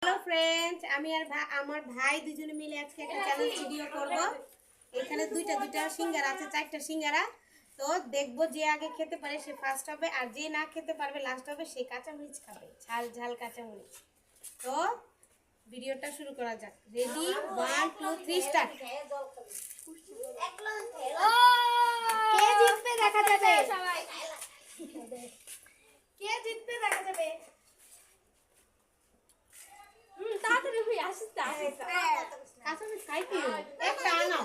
Hello friends, আমি আর আমার ভাই দুজনে মিলে আজকে একটা চ্যালেঞ্জ ভিডিও করব। এখানে দুইটা সিঙ্গারা আছে, 4টা সিঙ্গারা। তো দেখবো যে আগে খেতে পারে সে ফার্স্ট হবে, আর যে না খেতে পারবে লাস্ট হবে, সে কাঁচামরিচ খাবে, ঝাল ঝাল কাঁচামরিচ। তো ভিডিওটা শুরু করা যাক। Ready, 1 2 3 start. কে জিতবে দেখা যাবে, সবাই কে জিতবে দেখা যাবে। তাড়াতাড়ি হই আসিস তা কাঁচামরিচ খাই কি একটা আনো।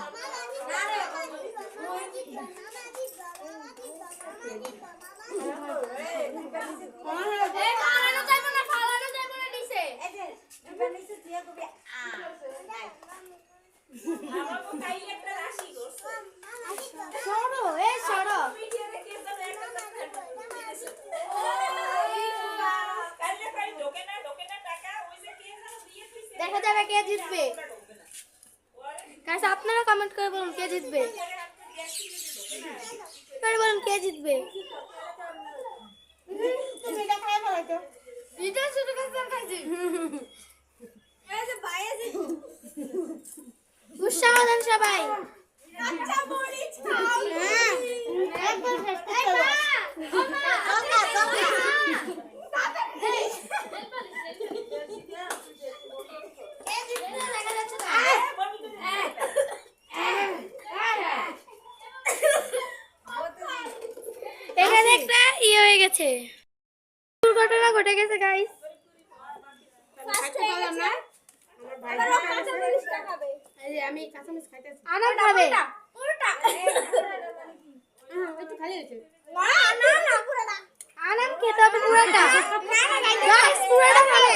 দেখা যাবে কে জিতবে। গাইস আপনারা কমেন্ট করে বলুন কে জিতবে, বলুন কে জিতবে। তুমি এটা খাই বলো তো, এটা শুধু কাঁচা খাইছি। এই যে বাইরে জিতু উৎসাহ দেন সবাই। কাঁচা মরিচ খাও। হ্যাঁ একবার ফেস্ট এই মা ওমা এখানে একটা হয়ে গেছে, দুর্ঘটনা ঘটে গেছে গাইস। আমি কাঁচামরিচ খাইতেছি, আনার খাবে পুরোটা। একটু খালি হয়েছে, না পুরোটা আনাম খেতে হবে পুরোটা। গাইস পুরোটা খাবে।